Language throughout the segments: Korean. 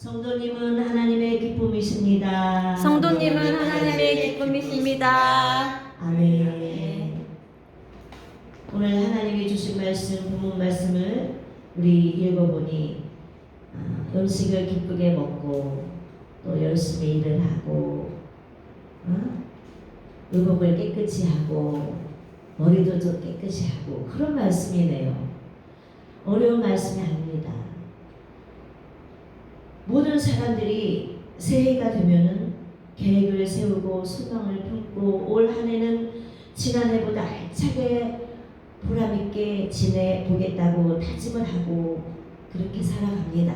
성도님은 하나님의 기쁨이십니다. 성도님은 하나님의 기쁨이십니다. 아멘. 오늘 하나님이 주신 말씀, 본문 말씀을 우리 읽어보니 음식을 기쁘게 먹고 또 열심히 일을 하고 의복을 깨끗이 하고 머리도 좀 깨끗이 하고 그런 말씀이네요. 어려운 말씀이 아닙니다. 모든 사람들이 새해가 되면은 계획을 세우고 소망을 품고 올 한 해는 지난해보다 알차게 보람있게 지내보겠다고 다짐을 하고 그렇게 살아갑니다.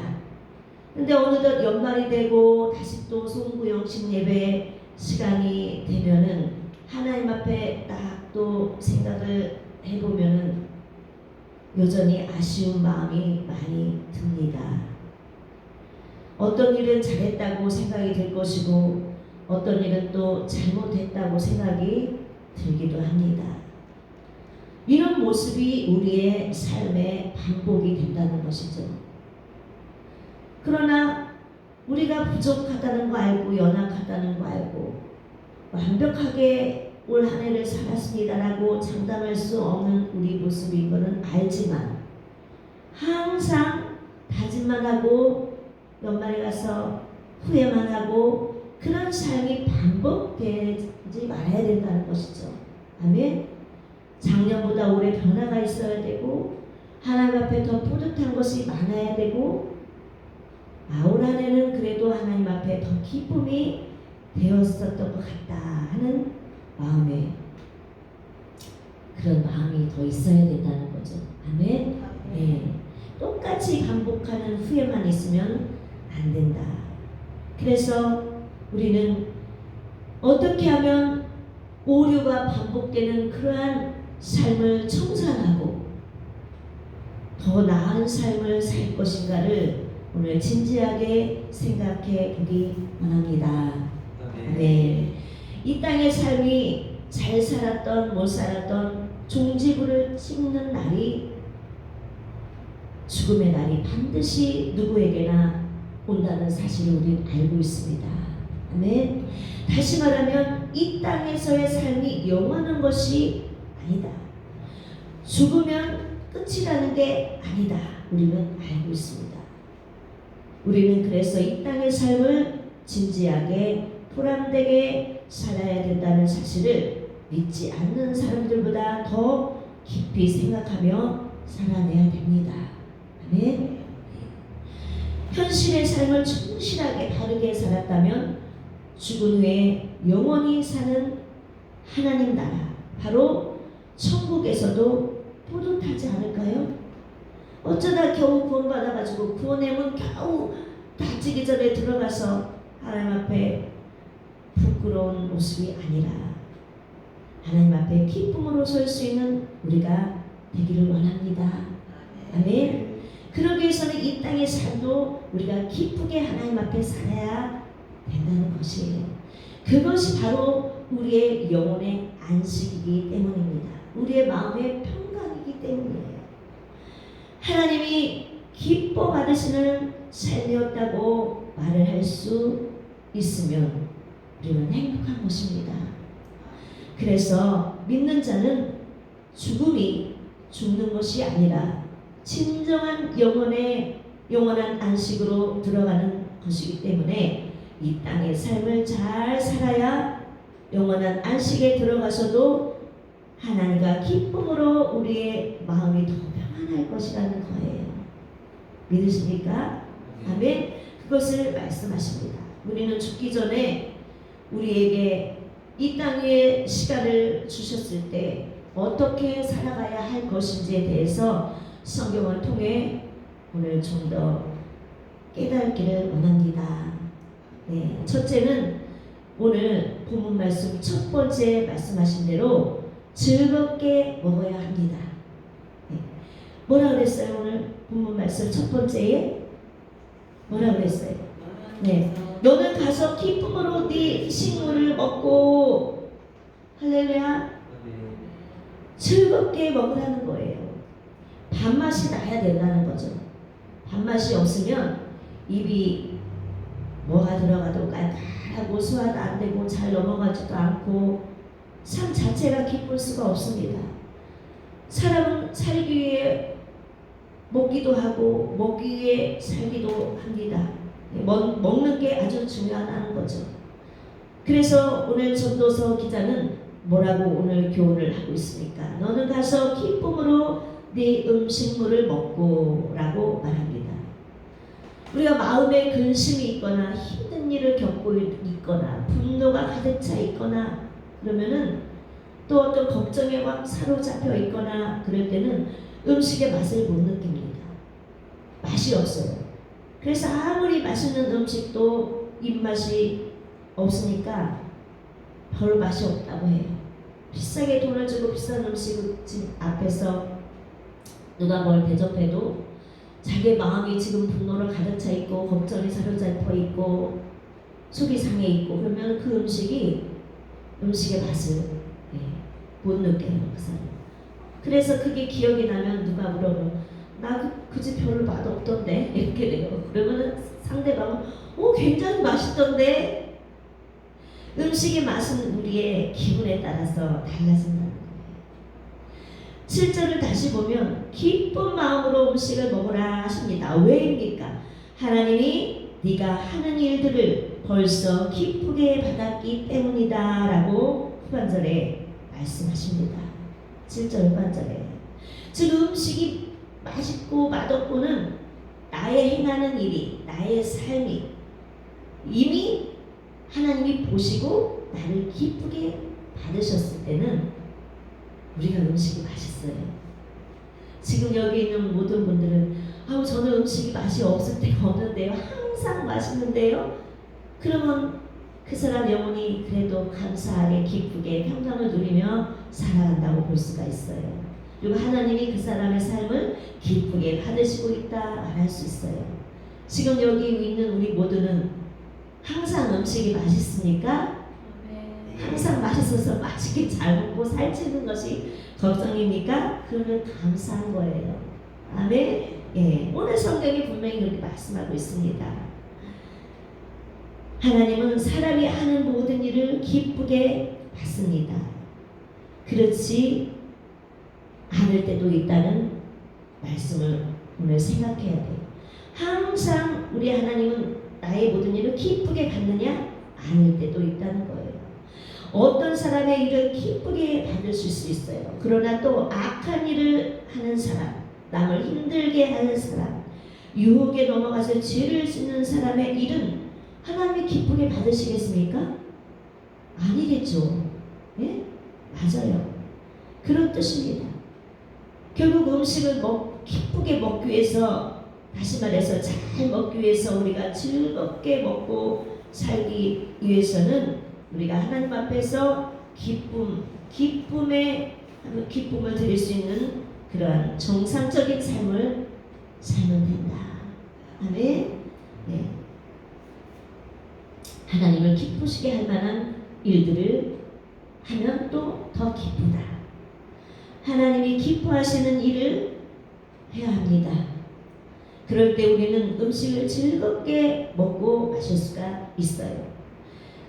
근데 어느덧 연말이 되고 다시 또 송구영신 예배 시간이 되면은 하나님 앞에 딱 또 생각을 해보면은 여전히 아쉬운 마음이 많이 듭니다. 어떤 일은 잘했다고 생각이 들 것이고 어떤 일은 또 잘못했다고 생각이 들기도 합니다. 이런 모습이 우리의 삶의 반복이 된다는 것이죠. 그러나 우리가 부족하다는 거 알고 연약하다는 거 알고 완벽하게 올 한 해를 살았습니다라고 장담할 수 없는 우리 모습인 것은 알지만 항상 다짐만 하고 연말에 가서 후회만 하고 그런 삶이 반복되지 말아야 된다는 것이죠. 아멘. 작년보다 올해 변화가 있어야 되고 하나님 앞에 더 뿌듯한 것이 많아야 되고 올 한 해는 그래도 하나님 앞에 더 기쁨이 되었었던 것 같다 하는 마음에 그런 마음이 더 있어야 된다는 거죠. 아멘. 네. 똑같이 반복하는 후회만 있으면 안 된다. 그래서 우리는 어떻게 하면 오류가 반복되는 그러한 삶을 청산하고 더 나은 삶을 살 것인가를 오늘 진지하게 생각해 보기 원합니다. 네. 이 땅의 삶이 잘 살았던 못 살았던 종지부를 찍는 날이 죽음의 날이 반드시 누구에게나 온다는 사실을 우리는 알고 있습니다. 아멘. 다시 말하면 이 땅에서의 삶이 영원한 것이 아니다. 죽으면 끝이라는 게 아니다. 우리는 알고 있습니다. 우리는 그래서 이 땅의 삶을 진지하게 보람되게 살아야 된다는 사실을 믿지 않는 사람들보다 더 깊이 생각하며 살아내야 됩니다. 아멘. 현실의 삶을 충실하게 바르게 살았다면 죽은 후에 영원히 사는 하나님 나라 바로 천국에서도 뿌듯하지 않을까요? 어쩌다 겨우 구원받아가지고 구원의 문 겨우 닫히기 전에 들어가서 하나님 앞에 부끄러운 모습이 아니라 하나님 앞에 기쁨으로 설 수 있는 우리가 되기를 원합니다. 아멘. 그러기 위해서는 이 땅의 삶도 우리가 기쁘게 하나님 앞에 살아야 된다는 것이에요. 그것이 바로 우리의 영혼의 안식이기 때문입니다. 우리의 마음의 평강이기 때문이에요. 하나님이 기뻐 받으시는 삶이었다고 말을 할 수 있으면 우리는 행복한 것입니다. 그래서 믿는 자는 죽음이 죽는 것이 아니라 진정한 영원한 안식으로 들어가는 것이기 때문에 이 땅의 삶을 잘 살아야 영원한 안식에 들어가서도 하나님과 기쁨으로 우리의 마음이 더 평안할 것이라는 거예요. 믿으십니까? 아멘. 그것을 말씀하십니다. 우리는 죽기 전에 우리에게 이 땅의 시간을 주셨을 때 어떻게 살아가야 할 것인지에 대해서 성경을 통해 오늘 좀 더 깨닫기를 원합니다. 네, 첫째는 오늘 본문 말씀 첫 번째 말씀하신 대로 즐겁게 먹어야 합니다. 네. 뭐라 그랬어요? 오늘 본문 말씀 첫 번째에 뭐라 그랬어요? 네, 너는 가서 기쁨으로 네 식물을 먹고 할렐루야 즐겁게 먹으라는 거예요. 밥맛이 나야 된다는 거죠. 밥맛이 없으면 입이 뭐가 들어가도 깔깔하고 소화도 안 되고 잘 넘어가지도 않고 삶 자체가 기쁠 수가 없습니다. 사람은 살기 위해 먹기도 하고 먹기 위해 살기도 합니다. 먹는 게 아주 중요하다는 거죠. 그래서 오늘 전도서 기자는 뭐라고 오늘 교훈을 하고 있습니까? 너는 가서 기쁨으로 네 음식물을 먹고 라고 말합니다. 우리가 마음에 근심이 있거나 힘든 일을 겪고 있거나 분노가 가득 차 있거나 그러면은 또 어떤 걱정에 막 사로잡혀 있거나 그럴 때는 음식의 맛을 못 느낍니다. 맛이 없어요. 그래서 아무리 맛있는 음식도 입맛이 없으니까 별 맛이 없다고 해요. 비싸게 돈을 주고 비싼 음식집 앞에서 누가 뭘 대접해도 자기 마음이 지금 분노로 가득 차 있고 걱정이 사로잡혀 있고 속이 상해 있고 그러면 그 음식의 맛을 못 느껴요. 그 사람. 그래서 그게 기억이 나면 누가 물어보면 나 그 집 별로 맛없던데 이렇게 돼요. 그러면 상대방은 굉장히 맛있던데. 음식의 맛은 우리의 기분에 따라서 달라진다는 거예요. 7절을 다시 보면 기쁜 마음으로 음식을 먹으라 하십니다. 왜입니까? 하나님이 네가 하는 일들을 벌써 기쁘게 받았기 때문이다 라고 후반절에 말씀하십니다. 7절 후반절에. 즉 음식이 맛있고 맛없고는 나의 행하는 일이 나의 삶이 이미 하나님이 보시고 나를 기쁘게 받으셨을 때는 우리가 음식이 맛있어요. 지금 여기 있는 모든 분들은 저는 음식이 맛이 없을 때가 없는데요. 항상 맛있는데요. 그러면 그 사람 영혼이 그래도 감사하게 기쁘게 평강을 누리며 살아간다고 볼 수가 있어요. 그리고 하나님이 그 사람의 삶을 기쁘게 받으시고 있다 말할 수 있어요. 지금 여기 있는 우리 모두는 항상 음식이 맛있습니까? 항상 맛있어서 맛있게 잘 먹고 살찌는 것이 걱정입니까? 그러면 감사한 거예요. 아멘. 예, 오늘 성경이 분명히 그렇게 말씀하고 있습니다. 하나님은 사람이 하는 모든 일을 기쁘게 받습니다. 그렇지 않을 때도 있다는 말씀을 오늘 생각해야 돼요. 항상 우리 하나님은 나의 모든 일을 기쁘게 받느냐? 아닐 때도 있다는 거예요. 어떤 사람의 일을 기쁘게 받으실 수 있어요. 그러나 또 악한 일을 하는 사람, 남을 힘들게 하는 사람, 유혹에 넘어가서 죄를 짓는 사람의 일은 하나님이 기쁘게 받으시겠습니까? 아니겠죠. 예? 맞아요. 그런 뜻입니다. 결국 음식을 기쁘게 먹기 위해서, 다시 말해서 잘 먹기 위해서, 우리가 즐겁게 먹고 살기 위해서는 우리가 하나님 앞에서 기쁨을 드릴 수 있는 그러한 정상적인 삶을 살면 된다. 아멘. 네. 하나님을 기쁘시게 할 만한 일들을 하면 또 더 기쁘다. 하나님이 기뻐하시는 일을 해야 합니다. 그럴 때 우리는 음식을 즐겁게 먹고 마실 수가 있어요.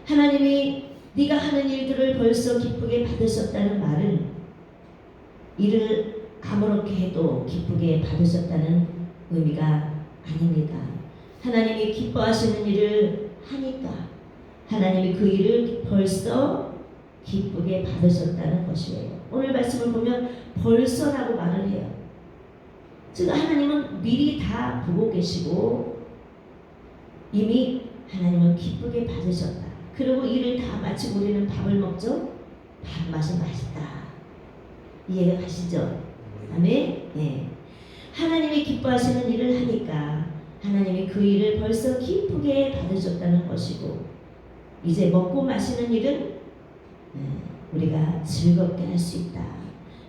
하나님이 네가 하는 일들을 벌써 기쁘게 받으셨다는 말은 일을 아무렇게 해도 기쁘게 받으셨다는 의미가 아닙니다. 하나님이 기뻐하시는 일을 하니까 하나님이 그 일을 벌써 기쁘게 받으셨다는 것이에요. 오늘 말씀을 보면 벌써라고 말을 해요. 즉 하나님은 미리 다 보고 계시고 이미 하나님은 기쁘게 받으셨다. 그리고 일을 다 마치고 우리는 밥을 먹죠. 밥 맛이 맛있다. 이해가 가시죠? 아멘. 예. 하나님이 기뻐하시는 일을 하니까 하나님이 그 일을 벌써 기쁘게 받으셨다는 것이고 이제 먹고 마시는 일은 우리가 즐겁게 할 수 있다.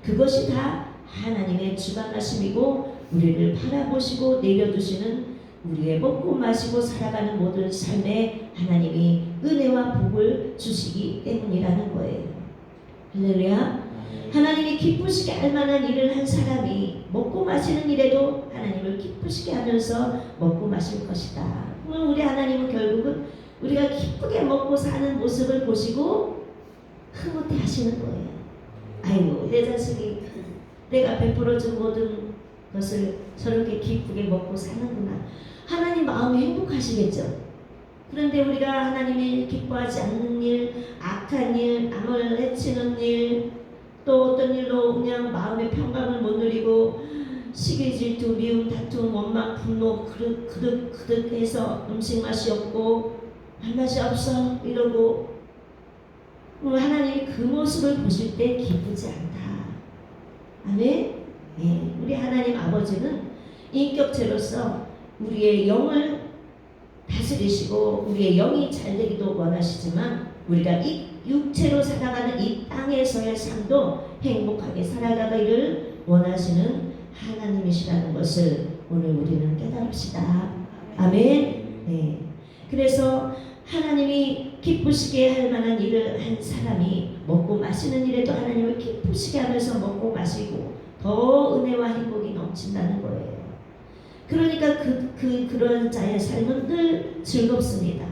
그것이 다 하나님의 주관하심이고 우리를 바라보시고 내려두시는 우리의 먹고 마시고 살아가는 모든 삶에 하나님이 은혜와 복을 주시기 때문이라는 거예요. 할렐루야. 하나님이 기쁘시게 할 만한 일을 한 사람이 먹고 마시는 일에도 하나님을 기쁘시게 하면서 먹고 마실 것이다. 그럼 우리 하나님은 결국은 우리가 기쁘게 먹고 사는 모습을 보시고 흐뭇해 하시는 거예요. 아이고 내 자식이 내가 베풀어준 모든 것을 저렇게 기쁘게 먹고 사는구나. 하나님 마음이 행복하시겠죠. 그런데 우리가 하나님이 기뻐하지 않는 일, 악한 일, 남을 해치는 일, 또 어떤 일로 그냥 마음의 평강을 못 누리고 시기, 질투, 미움, 다툼, 원망, 분노 그득해서 음식 맛이 없고 밥맛이 없어 이러고 하나님이 그 모습을 보실 때 기쁘지 않다. 아멘? 예, 우리 하나님 아버지는 인격체로서 우리의 영을 다스리시고 우리의 영이 잘 되기도 원하시지만 우리가 이 육체로 살아가는 이 땅에서의 삶도 행복하게 살아가기를 원하시는 하나님이시라는 것을 오늘 우리는 깨달읍시다. 아멘. 네. 그래서 하나님이 기쁘시게 할 만한 일을 한 사람이 먹고 마시는 일에도 하나님을 기쁘시게 하면서 먹고 마시고 더 은혜와 행복이 넘친다는 거예요. 그러니까 그런 자의 삶은 늘 즐겁습니다.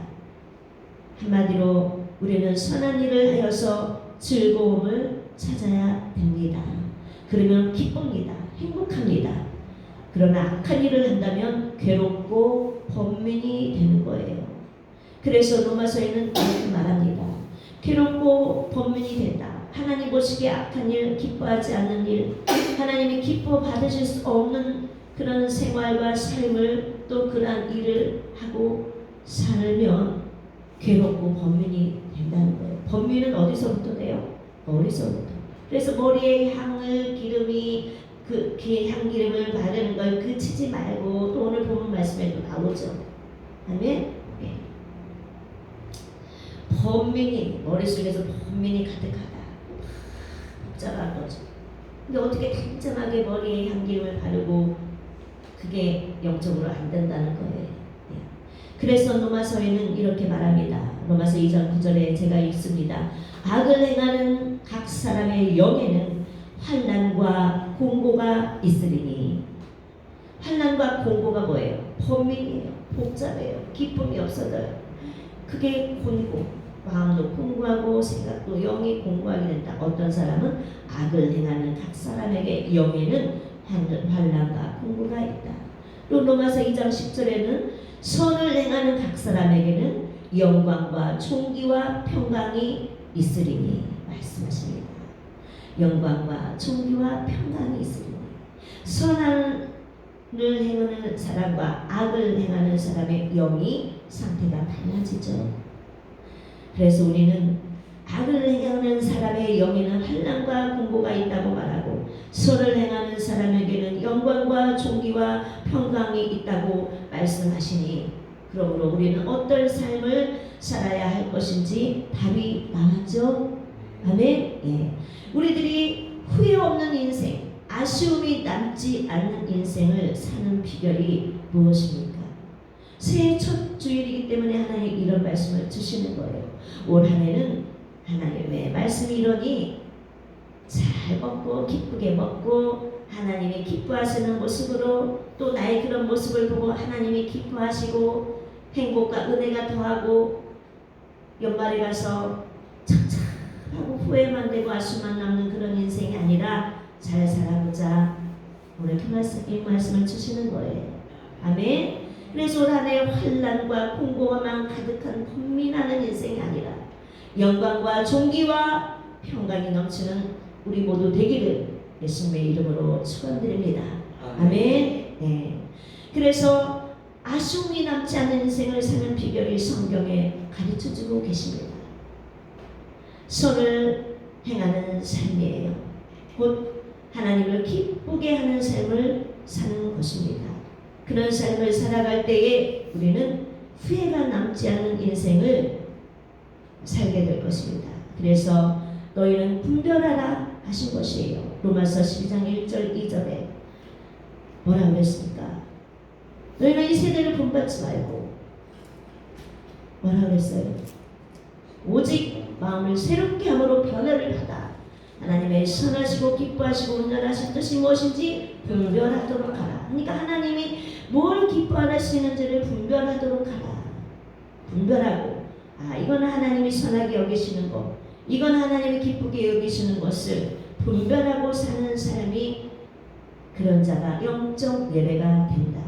한마디로 우리는 선한 일을 하여서 즐거움을 찾아야 됩니다. 그러면 기쁩니다. 행복합니다. 그러나 악한 일을 한다면 괴롭고 번민이 되는 거예요. 그래서 로마서에는 이렇게 말합니다. 괴롭고 번민이 된다. 하나님 보시기에 악한 일, 기뻐하지 않는 일, 하나님이 기뻐 받으실 수 없는 그런 생활과 삶을 또 그러한 일을 하고 살면 괴롭고 번민이 된다는 거예요. 번민은 어디서부터 돼요? 머리서부터. 그래서 머리에 향을 기름이 그 향기름을 바르는 걸 그치지 말고 또 오늘 보면 말씀에도 나오죠. 아멘. 네. 번민이 머릿속에서 번민이 가득하다. 복잡한 거죠. 근데 어떻게 단정하게 머리에 향기름을 바르고 그게 영적으로 안 된다는 거예요. 네. 그래서 로마서에는 이렇게 말합니다. 로마서 2장 9절에 제가 읽습니다. 악을 행하는 각 사람의 영에는 환난과 공고가 있으리니. 환난과 공고가 뭐예요? 번민이에요. 복잡해요. 기쁨이 없어져요. 그게 공고. 마음도 공고하고 생각도 영이 공고하게 된다. 어떤 사람은 악을 행하는 각 사람에게 영에는 환난과 공고가 있다. 또 로마서 2장 10절에는 선을 행하는 각 사람에게는 영광과 존귀와 평강이 있으리니 말씀하십니다. 영광과 존귀와 평강이 있으리니. 선을 행하는 사람과 악을 행하는 사람의 영이 상태가 달라지죠. 그래서 우리는 악을 행하는 사람의 영에는 환난과 공고가 있다고 말하고 선을 행하는 사람에게는 영광과 존귀와 평강이 있다고 말씀하시니 그러므로 우리는 어떤 삶을 살아야 할 것인지 답이 나왔죠. 아멘. 예. 우리들이 후회 없는 인생, 아쉬움이 남지 않는 인생을 사는 비결이 무엇입니까? 새해 첫 주일이기 때문에 하나님 이런 말씀을 주시는 거예요. 올 한 해는 하나님의 말씀이 이러니 잘 먹고 기쁘게 먹고 하나님이 기뻐하시는 모습으로 또 나의 그런 모습을 보고 하나님이 기뻐하시고 행복과 은혜가 더하고 연말에 가서 착착하고 후회만 되고 아쉬움만 남는 그런 인생이 아니라 잘 살아보자. 오늘 이 말씀을 주시는 거예요. 아멘. 그래서 올 한 해 환난과 공고만 가득한 번민하는 인생이 아니라 영광과 존귀와 평강이 넘치는 우리 모두 되기를 예수님의 이름으로 축원드립니다. 아멘. 네. 그래서 아쉬움이 남지 않는 인생을 사는 비결이 성경에 가르쳐주고 계십니다. 선을 행하는 삶이에요. 곧 하나님을 기쁘게 하는 삶을 사는 것입니다. 그런 삶을 살아갈 때에 우리는 후회가 남지 않는 인생을 살게 될 것입니다. 그래서 너희는 분별하라 하신 것이에요. 로마서 12장 1절 2절에 뭐라고 그랬습니까? 너희는 이 세대를 본받지 말고 뭐라고 그랬어요? 오직 마음을 새롭게 함으로 변화를 받아 하나님의 선하시고 기뻐하시고 온전하신 뜻이 무엇인지 분별하도록 하라. 그러니까 하나님이 뭘 기뻐하시는지를 분별하도록 하라. 분별하고 이건 하나님이 선하게 여기시는 것, 이건 하나님이 기쁘게 여기시는 것을 분별하고 사는 사람이 그런 자가 영적 예배가 된다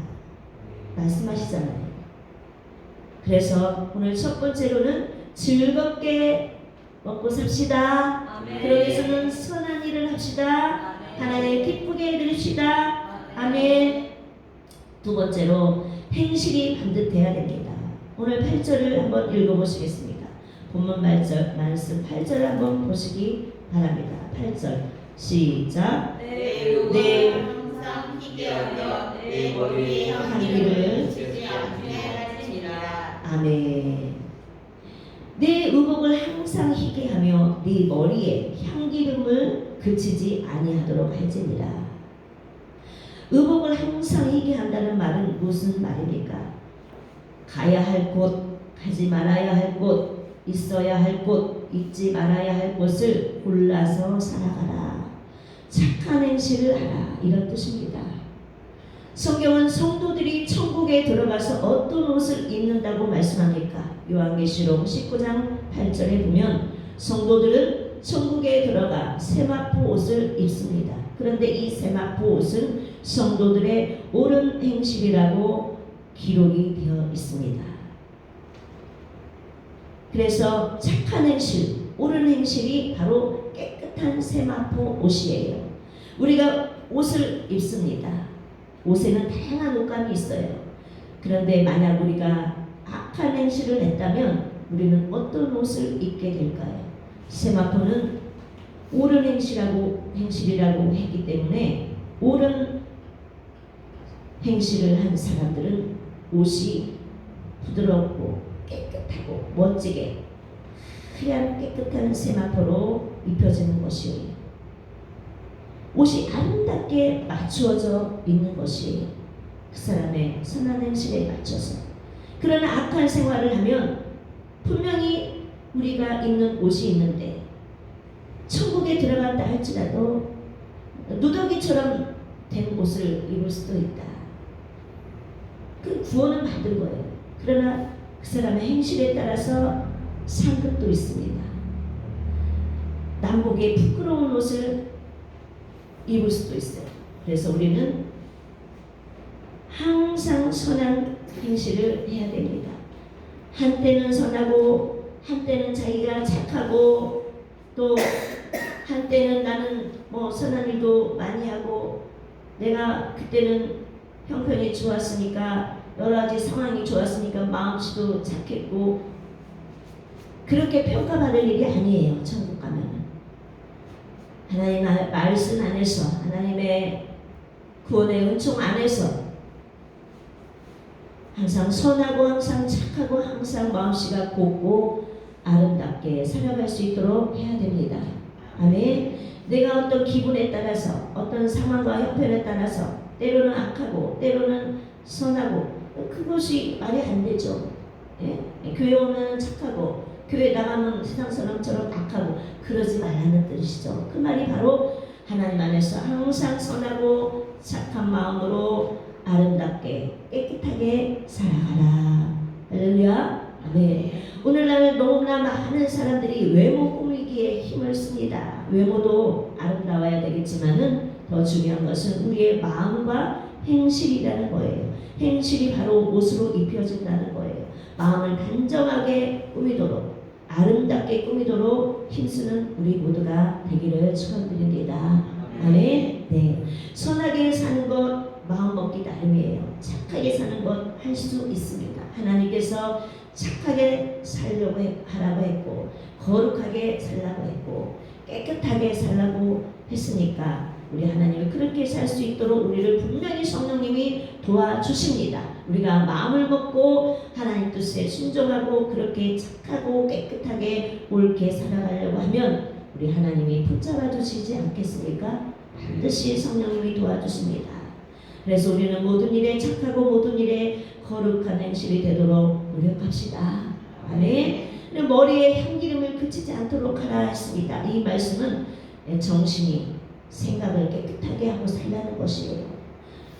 말씀하시잖아요. 그래서 오늘 첫 번째로는 즐겁게 먹고 삽시다. 그러기 위해서는 선한 일을 합시다. 하나님 기쁘게 해드립시다. 아멘. 두 번째로 행실이 반듯해야 됩니다. 오늘 8절을 한번 읽어보시겠습니다. 본문 말씀 8절을 한번 보시기 바랍니다. 8절 시작. 내 항상 희귀하며 내 머리에 향기를 지지 않게 할지니라. 아멘. 내 의복을 항상 희게 하며 네 머리에 향기름을 그치지 아니하도록 할지니라. 의복을 항상 희게 한다는 말은 무슨 말입니까? 가야 할 곳, 가지 말아야 할 곳, 있어야 할 곳, 잊지 말아야 할 곳을 골라서 살아가라. 착한 행실을 하라. 이런 뜻입니다. 성경은 성도들이 천국에 들어가서 어떤 옷을 입는다고 말씀합니까? 요한계시록 19장 8절에 보면 성도들은 천국에 들어가 세마포 옷을 입습니다. 그런데 이 세마포 옷은 성도들의 옳은 행실이라고 기록이 되어 있습니다. 그래서 착한 행실, 옳은 행실이 바로 깨끗한 세마포 옷이에요. 우리가 옷을 입습니다. 옷에는 다양한 옷감이 있어요. 그런데 만약 우리가 악한 행실을 했다면 우리는 어떤 옷을 입게 될까요? 세마포는 옳은 행실이라고 했기 때문에 옳은 행실을 한 사람들은 옷이 부드럽고 깨끗하고 멋지게 하얀 깨끗한 세마포로 입혀지는 것이에요. 옷이 아름답게 맞추어져 있는 것이 그 사람의 선한 행실에 맞춰서. 그러나 악한 생활을 하면 분명히 우리가 입는 옷이 있는데 천국에 들어간다 할지라도 누더기처럼 된 옷을 입을 수도 있다. 그 구원은 받은 거예요. 그러나 그 사람의 행실에 따라서 상급도 있습니다. 남복의 부끄러운 옷을 입을 수도 있어요. 그래서 우리는 항상 선한 행실을 해야 됩니다. 한때는 선하고 한때는 자기가 착하고 또 한때는 나는 선한 일도 많이 하고 내가 그때는 형편이 좋았으니까 여러 가지 상황이 좋았으니까 마음씨도 착했고 그렇게 평가받을 일이 아니에요. 천국 가면은 하나님 말씀 안에서 하나님의 구원의 은총 안에서 항상 선하고 항상 착하고 항상 마음씨가 곱고 아름답게 살아갈 수 있도록 해야 됩니다. 아멘. 내가 어떤 기분에 따라서 어떤 상황과 형편에 따라서 때로는 악하고 때로는 선하고 그것이 말이 안 되죠. 예? 교회 오면 착하고 교회 나가면 세상 사람처럼 악하고 그러지 말라는 뜻이죠. 그 말이 바로 하나님 안에서 항상 선하고 착한 마음으로 아름답게 깨끗하게 살아가라. 할렐루야. 아멘. 오늘날 너무나 많은 사람들이 외모 꾸미기에 힘을 씁니다. 외모도 아름다워야 되겠지만은 더 중요한 것은 우리의 마음과 행실이라는 거예요. 행실이 바로 옷으로 입혀진다는 거예요. 마음을 단정하게 꾸미도록 아름답게 꾸미도록 힘쓰는 우리 모두가 되기를 축원드립니다. 아멘. 네. 선하게 사는 것 마음 먹기 나름이에요. 착하게 사는 것 할 수 있습니다. 하나님께서 착하게 살려고 하라고 했고 거룩하게 살라고 했고 깨끗하게 살라고 했으니까 우리 하나님이 그렇게 살 수 있도록 우리를 분명히 성령님이 도와주십니다. 우리가 마음을 먹고 하나님 뜻에 순종하고 그렇게 착하고 깨끗하게 옳게 살아가려고 하면 우리 하나님이 붙잡아 주시지 않겠습니까? 반드시 성령님이 도와주십니다. 그래서 우리는 모든 일에 착하고 모든 일에 거룩한 행실이 되도록 노력합시다. 아멘. 머리에 향기름을 그치지 않도록 하라 했습니다. 이 말씀은 정신이 생각을 깨끗하게 하고 살라는 것이에요.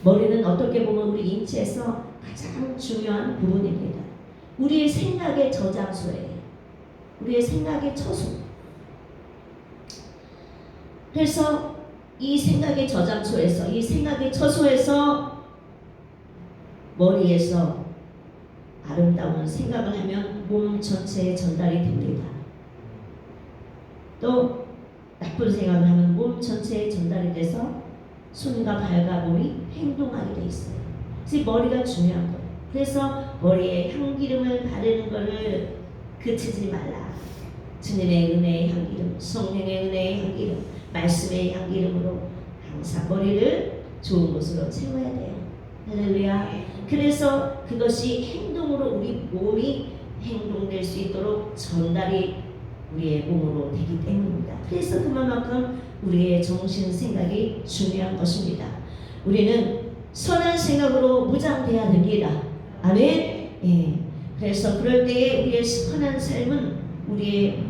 머리는 어떻게 보면 우리 인체에서 가장 중요한 부분입니다. 우리의 생각의 저장소예요. 우리의 생각의 처소. 그래서 이 생각의 저장소에서, 이 생각의 처소에서 머리에서 아름다운 생각을 하면 몸 전체에 전달이 됩니다. 또 나쁜 생각을 하면 몸 전체에 전달이 돼서 손과 발과 몸이 행동하게 돼 있어요. 그래서 머리가 중요한 거예요. 그래서 머리에 향기름을 바르는 것을 그치지 말라. 주님의 은혜의 향기름, 성령의 은혜의 향기름, 말씀의 향기름으로 항상 머리를 좋은 곳으로 채워야 돼요. 할렐루야. 그래서 그것이 행동으로 우리 몸이 행동될 수 있도록 전달이 우리의 몸으로 되기 때문입니다. 그래서 그만큼 우리의 정신 생각이 중요한 것입니다. 우리는 선한 생각으로 무장돼야 됩니다. 아멘. 예. 그래서 그럴 때에 우리의 선한 삶은 우리의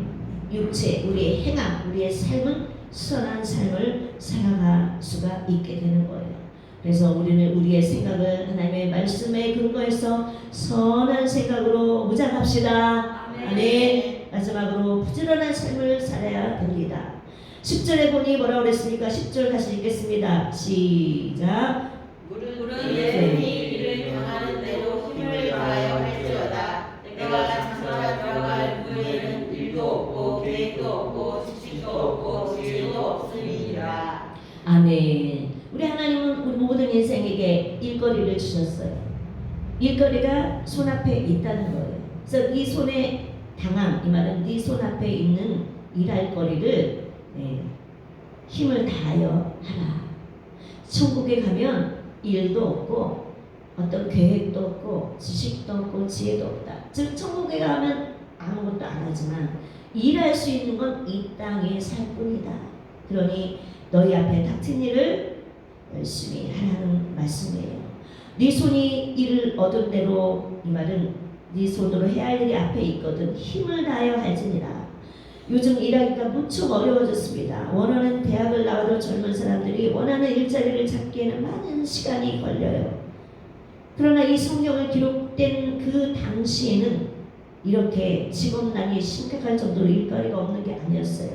육체, 우리의 행함, 우리의 삶은 선한 삶을 살아갈 수가 있게 되는 거예요. 그래서 우리는 우리의 생각을 하나님의 말씀에 근거해서 선한 생각으로 무장합시다. 아멘. 마지막으로 부지런한 삶을 살아야 됩니다. 10절에 보니 뭐라고 그랬습니까? 10절 다시 읽겠습니다. 시작. 물은 내 일을 당하는 대로 힘을 다하여 할지어다. 내가 장차 들어갈 후에는 일도 없고 계획도 없고 지식도 없고 지혜도 없음이니라. 아멘. 우리 하나님은 우리 모든 인생에게 일거리를 주셨어요. 일거리가 손앞에 있다는 거예요. 그래서 네 손에 당함, 이 말은 네 손앞에 있는 일할 거리를 힘을 다하여 하라. 천국에 가면 일도 없고 어떤 계획도 없고 지식도 없고 지혜도 없다. 즉 천국에 가면 아무것도 안 하지만 일할 수 있는 건 이 땅에 살 뿐이다. 그러니 너희 앞에 닥친 일을 열심히 하라는 말씀이에요. 네 손이 일을 얻은 대로, 이 말은 네 손으로 해야 할 일이 앞에 있거든 힘을 다하여 할지니라. 요즘 일하기가 무척 어려워졌습니다. 원하는 대학을 나와도 젊은 사람들이 원하는 일자리를 찾기에는 많은 시간이 걸려요. 그러나 이 성경을 기록된 그 당시에는 이렇게 직업난이 심각할 정도로 일거리가 없는 게 아니었어요.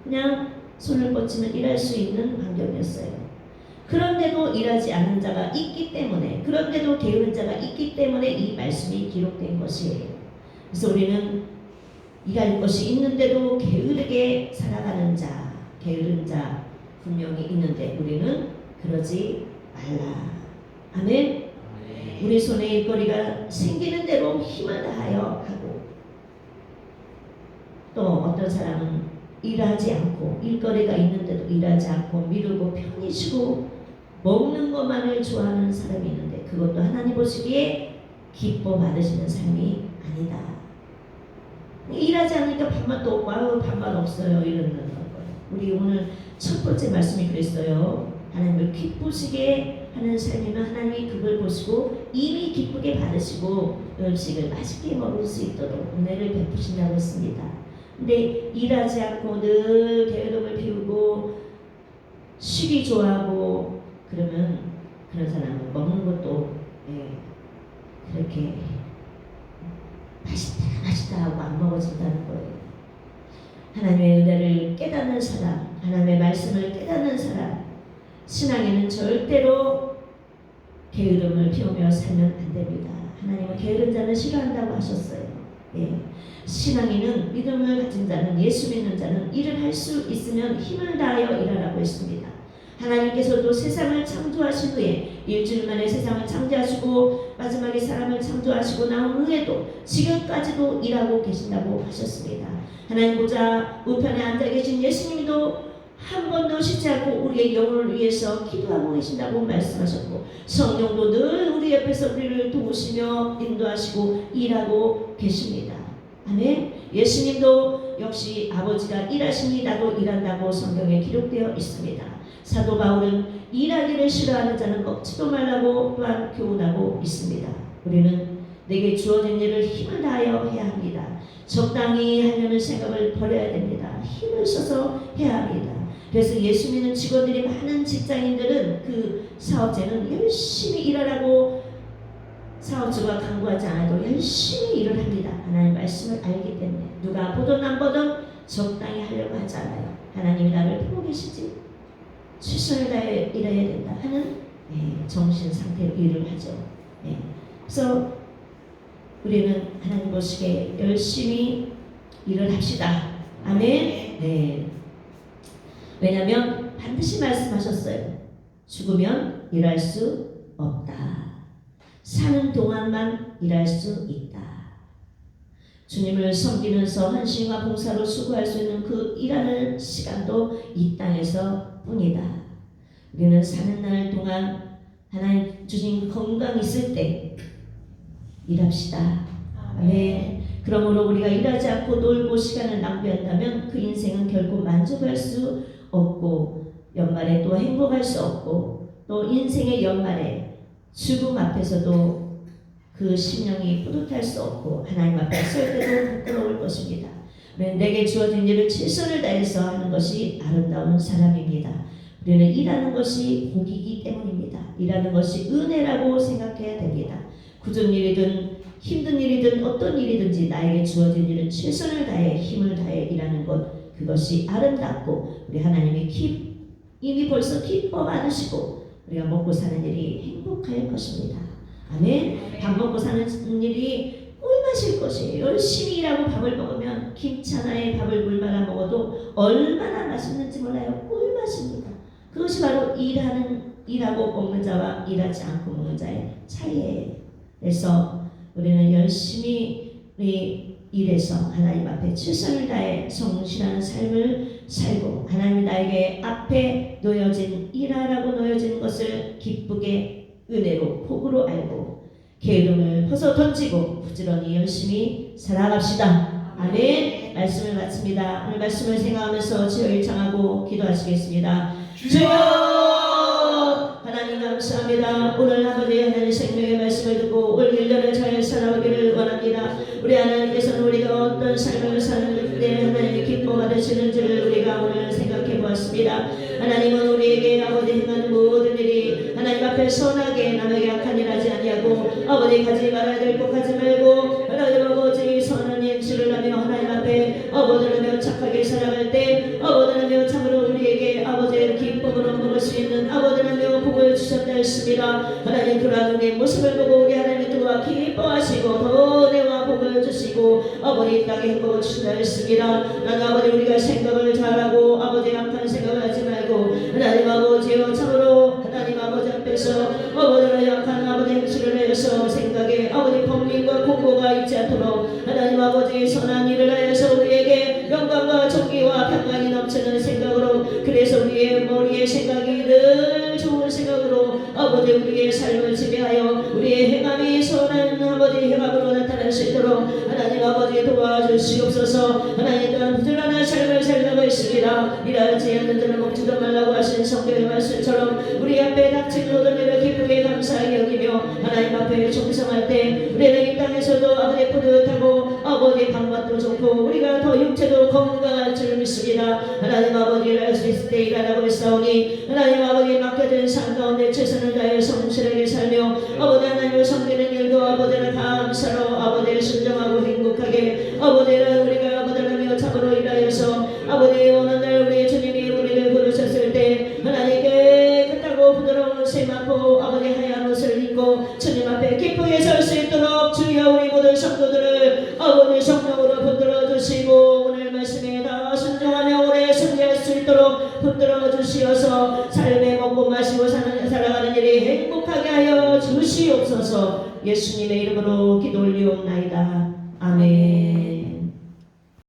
그냥 손을 뻗치면 일할 수 있는 환경이었어요. 그런데도 일하지 않는 자가 있기 때문에, 그런데도 게으른 자가 있기 때문에 이 말씀이 기록된 것이에요. 그래서 우리는 일할 것이 있는데도 게으르게 살아가는 자, 게으른 자 분명히 있는데 우리는 그러지 말라. 아멘. 우리 손에 일거리가 생기는 대로 힘을 다하여 하고, 또 어떤 사람은 일하지 않고 일거리가 있는데도 일하지 않고 미루고 편히 쉬고 먹는 것만을 좋아하는 사람이 있는데 그것도 하나님 보시기에 기뻐 받으시는 삶이 아니다. 일하지 않으니까 밥맛도 없고 아유 밥맛 없어요 이러는 거예요. 우리 오늘 첫 번째 말씀이 그랬어요. 하나님을 기쁘시게 하는 삶이면 하나님이 그걸 보시고 이미 기쁘게 받으시고 음식을 맛있게 먹을 수 있도록 은혜를 베푸신다고 했습니다. 근데 일하지 않고 늘 게으름을 피우고 쉬기 좋아하고 그러면 그런 사람은 먹는 것도 그렇게 맛있다 하고 안 먹어진다는 거예요. 하나님의 은혜를 깨닫는 사람, 하나님의 말씀을 깨닫는 사람, 신앙에는 절대로 게으름을 피우며 살면 안 됩니다. 하나님은 게으른 자는 싫어한다고 하셨어요. 신앙인은 믿음을 가진 자는, 예수 믿는 자는 일을 할 수 있으면 힘을 다하여 일하라고 했습니다. 하나님께서도 세상을 창조하신 후에 일주일 만에 세상을 창조하시고 마지막에 사람을 창조하시고 나온 후에도 지금까지도 일하고 계신다고 하셨습니다. 하나님 보좌 우편에 앉아 계신 예수님도 한 번도 쉬지 않고 우리의 영혼을 위해서 기도하고 계신다고 말씀하셨고, 성령도 늘 우리 옆에서 우리를 도우시며 인도하시고 일하고 계십니다. 아멘. 예수님도 역시 아버지가 일하시니 나도 일한다고 성경에 기록되어 있습니다. 사도 바울은 일하기를 싫어하는 자는 먹지도 말라고 또한 교훈하고 있습니다. 우리는 내게 주어진 일을 힘을 다하여 해야 합니다. 적당히 하려는 생각을 버려야 됩니다. 힘을 써서 해야 합니다. 그래서 예수 믿는 직원들이 많은 직장인들은 그 사업자는 열심히 일하라고 사업주가 강구하지 않아도 열심히 일을 합니다. 하나님의 말씀을 알기 때문에 누가 보든 안 보든 적당히 하려고 하지 않아요. 하나님이 나를 보고 계시지, 최선을 다해 일해야 된다 하는 정신 상태로 일을 하죠. 그래서 우리는 하나님 보시기에 열심히 일을 합시다. 아멘. 네. 왜냐하면 반드시 말씀하셨어요. 죽으면 일할 수 없다. 사는 동안만 일할 수 있다. 주님을 섬기면서 헌신과 봉사로 수고할 수 있는 그 일하는 시간도 이 땅에서 뿐이다. 우리는 사는 날 동안 하나님 주신 건강 있을 때 일합시다. 아멘. 그러므로 우리가 일하지 않고 놀고 시간을 낭비한다면 그 인생은 결코 만족할 수 없고 연말에 또 행복할 수 없고 또 인생의 연말에 죽음 앞에서도 그 심령이 뿌듯할 수 없고 하나님 앞에 설 때도 부끄러울 것입니다. 내게 주어진 일을 최선을 다해서 하는 것이 아름다운 사람입니다. 우리는 일하는 것이 복이기 때문입니다. 일하는 것이 은혜라고 생각해야 됩니다. 굳은 일이든 힘든 일이든 어떤 일이든지 나에게 주어진 일은 최선을 다해 힘을 다해 일하는 것, 그것이 아름답고 우리 하나님이 이미 벌써 기뻐 받으시고 우리가 먹고 사는 일이 행복할 것입니다. 아멘. 밥 먹고 사는 일이 꿀맛일 것이에요. 열심히 일하고 밥을 먹으면 김치 하나에 밥을 물 말아 먹어도 얼마나 맛있는지 몰라요. 꿀맛입니다. 그것이 바로 일하고 먹는 자와 일하지 않고 먹는 자의 차이예요. 그래서 우리는 열심히 일해서 하나님 앞에 최선을 다해 성실한 삶을 살고 하나님이 나에게 앞에 놓여진 일하라고 놓여진 것을 기쁘게 은혜로 복으로 알고 게으름을 벗어 던지고 부지런히 열심히 살아갑시다. 아멘. 말씀을 마칩니다. 오늘 말씀을 생각하면서 주여 일창하고 기도하시겠습니다. 주여 하나님 감사합니다. 오늘 아버지 하나님 생명의 말씀을 듣고 올 1년을 잘 살아오기를 원합니다. 우리 하나님께서는 우리가 어떤 삶을 사는 때 하나님이 기뻐 받으시는지를 우리가 오늘 생각해 보았습니다. 하나님은 우리에게 아버지 행하는 모든 일이 하나님 앞에 선하게 남에게 악한 일 하지 아니하고 아버지 가지 말아야 될 것 가지 말고 하나님 아버지 선한 행실을 하며 하나님 앞에 아버지라며 착하게 살아갈 때 아버지라며 참으로 우리에게 아버지의 기쁨으로 먹을 수 있는 아버지라며 복을 주셨다 했습니다. 하나님 그러한 은혜의 모습을 보고 우리 하나님 또한 기뻐하시고 더 은혜와 복을 주시고 아버지 땅에 행복을 주신다 했습니다. 하나님 아버지 우리가 생각을 잘하고 아버지 악한 생각을 하지 말고 하나님 아버지여 참으로 하나님 아버지 앞에서 아버지를 약한 아버지 행실을 하여서 생각에 아버지 범민과 공고가 있지 않도록 하나님 아버지 선한 일을 하여서 우리에게 영광과 존귀와 평강이 넘치는 생각으로 그래서 우리의 머리의 생각이 늘 좋은 생각으로 아버지 우리의 삶을 지배하여 우리의 행함이 선한 아버지 행함으로 나타날 수 있도록 하나님 아버지 도와주시옵소서. 하나님 또한 부지런한 삶을 살라고 했습니다. 일하지 않는 자는 먹지도 말라고 하신 성경의 말씀처럼 우리 앞에 닥친 모든 일을 기쁘게 감사하게 여기며 하나님 앞에 충성할 때 우리는 이 땅에서도 아버지 뿌듯하고 아버지 방맛도 좋고 우리가 더 육체도 건강할 줄 믿습니다. 하나님 아버지 일할 수 있을 때 일하라고 했사오니 하나님 아버지 맡겨진 삶 가운데 최선을 다해 성실하게 살며 아버지 하나님을 섬기는 일도 아버지를 감사로 아버지를 순종하고 행복하게 아버지를 우리가 아버지라며 참으로 일하여서 아버지 오는 날 우리 주님이 우리를 부르셨을 때 하나님께 깨끗하고 부드러운 새 많고 아버지 하얀 옷을 입고 주님 앞에 기쁘게 설 수 있도록 주여 우리 모든 성도들을 아버지 성령으로 붙들어 주시고 오늘 말씀에 다 순종하며 오래 승리할 수 있도록 붙들어 주시어서 삶에 먹고 마시고 살아가는 일이 행복하게 하여 주시옵소서. 예수님의 이름으로 기도 올리옵나이다. 아멘.